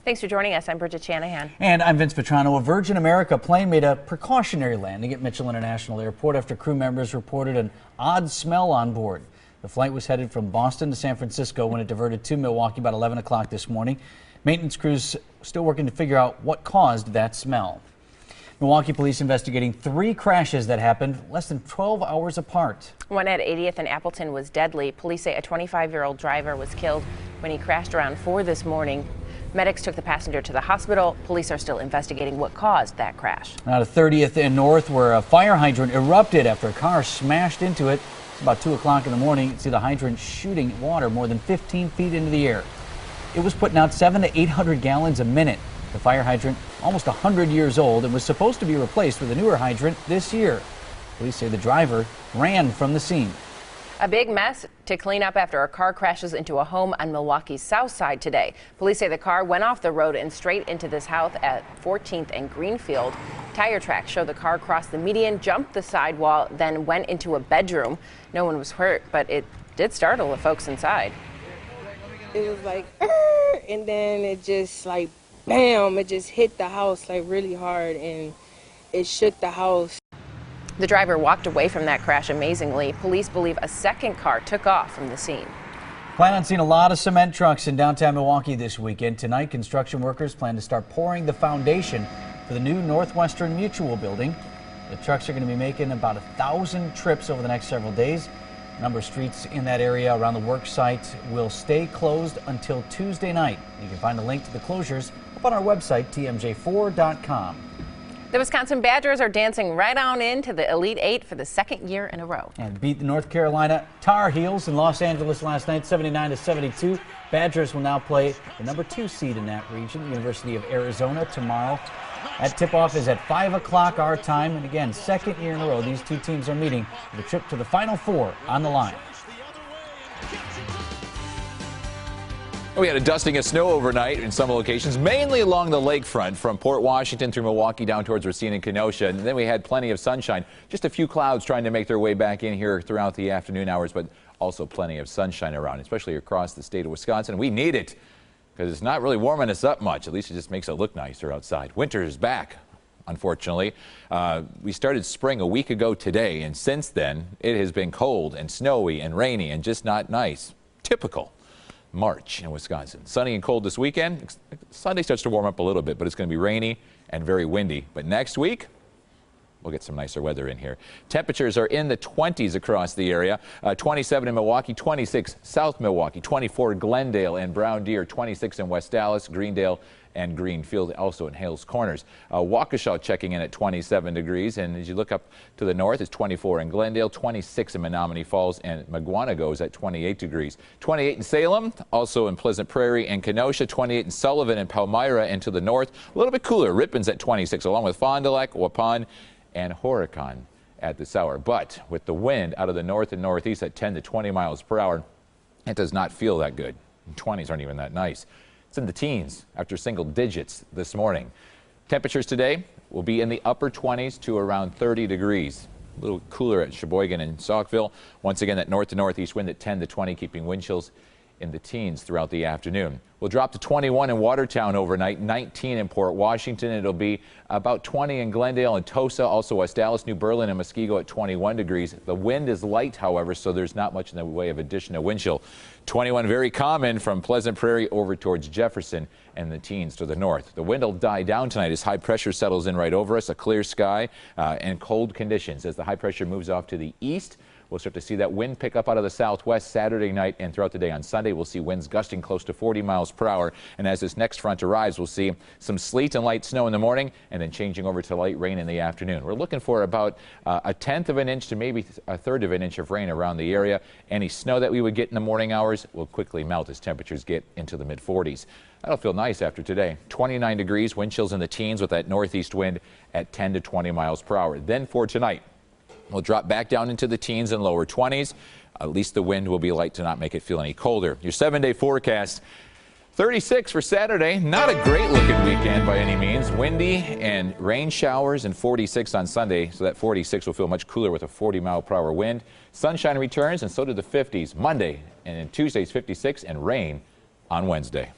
Thanks for joining us. I'm Bridget Shanahan. And I'm Vince Petrano. A Virgin America plane made a precautionary landing at Mitchell International Airport after crew members reported an odd smell on board. The flight was headed from Boston to San Francisco when it diverted to Milwaukee about 11 o'clock this morning. Maintenance crews still working to figure out what caused that smell. Milwaukee police investigating 3 crashes that happened less than 12 hours apart. One at 80th and Appleton was deadly. Police say a 25-year-old driver was killed when he crashed around 4 this morning. Medics took the passenger to the hospital. Police are still investigating what caused that crash. Now to 30th and North, where a fire hydrant erupted after a car smashed into it. It's about 2 o'clock in the morning. You can see the hydrant shooting water more than 15 feet into the air. It was putting out 700 to 800 gallons a minute. The fire hydrant, almost 100 years old, and was supposed to be replaced with a newer hydrant this year. Police say the driver ran from the scene. A big mess to clean up after a car crashes into a home on Milwaukee's south side today. Police say the car went off the road and straight into this house at 14th and Greenfield. Tire tracks show the car crossed the median, jumped the sidewall, then went into a bedroom. No one was hurt, but it did startle the folks inside. It was like, and then it just like, bam, it just hit the house like really hard and it shook the house. The driver walked away from that crash amazingly. Police believe a second car took off from the scene. Plan on seeing a lot of cement trucks in downtown Milwaukee this weekend. Tonight, construction workers plan to start pouring the foundation for the new Northwestern Mutual building. The trucks are going to be making about 1,000 trips over the next several days. A number of streets in that area around the work site will stay closed until Tuesday night. You can find a link to the closures up on our website, TMJ4.com. The Wisconsin Badgers are dancing right on into the Elite Eight for the second year in a row. And beat the North Carolina Tar Heels in Los Angeles last night, 79-72. Badgers will now play the number 2 seed in that region, the University of Arizona, tomorrow. That tip-off is at 5 o'clock our time. And again, second year in a row, these two teams are meeting with a trip to the Final Four on the line. We had a dusting of snow overnight in some locations, mainly along the lakefront from Port Washington through Milwaukee down towards Racine and Kenosha. And then we had plenty of sunshine. Just a few clouds trying to make their way back in here throughout the afternoon hours, but also plenty of sunshine around, especially across the state of Wisconsin. We need it because it's not really warming us up much. At least it just makes it look nicer outside. Winter is back, unfortunately. We started spring a week ago today, and since then it has been cold and snowy and rainy and just not nice. Typical March in Wisconsin. Sunny and cold this weekend. Sunday starts to warm up a little bit, but it's going to be rainy and very windy. But next week, we'll get some nicer weather in here. Temperatures are in the 20s across the area. 27 in Milwaukee, 26 South Milwaukee, 24 Glendale and Brown Deer, 26 in West Dallas, Greendale and Greenfield, also in Hales Corners. Waukesha checking in at 27 degrees, and as you look up to the north, it's 24 in Glendale, 26 in Menominee Falls, and Maguanago is at 28 degrees. 28 in Salem, also in Pleasant Prairie and Kenosha, 28 in Sullivan and Palmyra, and to the north, a little bit cooler. Rippon's at 26, along with Fond du Lac, Waupun, and Horicon at this hour. But with the wind out of the north and northeast at 10 to 20 miles per hour, it does not feel that good. 20s aren't even that nice. It's in the teens after single digits this morning. Temperatures today will be in the upper 20s to around 30 degrees. A little cooler at Sheboygan and Saukville. Once again, that north to northeast wind at 10 to 20, keeping wind chills in the teens throughout the afternoon. We'll drop to 21 in Watertown overnight, 19 in Port Washington. It'll be about 20 in Glendale and Tosa, also West Dallas, New Berlin, and Muskego at 21 degrees. The wind is light, however, so there's not much in the way of additional wind chill. 21 very common from Pleasant Prairie over towards Jefferson and the teens to the north. The wind will die down tonight as high pressure settles in right over us, a clear sky and cold conditions. As the high pressure moves off to the east, we'll start to see that wind pick up out of the southwest Saturday night and throughout the day. On Sunday, we'll see winds gusting close to 40 miles per hour. And as this next front arrives, we'll see some sleet and light snow in the morning and then changing over to light rain in the afternoon. We're looking for about 1/10 of an inch to maybe 1/3 of an inch of rain around the area. Any snow that we would get in the morning hours will quickly melt as temperatures get into the mid-40s. That'll feel nice after today. 29 degrees, wind chills in the teens with that northeast wind at 10 to 20 miles per hour. Then for tonight, we'll drop back down into the teens and lower 20s. At least the wind will be light to not make it feel any colder. Your 7-day forecast, 36 for Saturday. Not a great looking weekend by any means. Windy and rain showers, and 46 on Sunday. So that 46 will feel much cooler with a 40-mile-per-hour wind. Sunshine returns, and so do the 50s Monday, and then Tuesday's 56 and rain on Wednesday.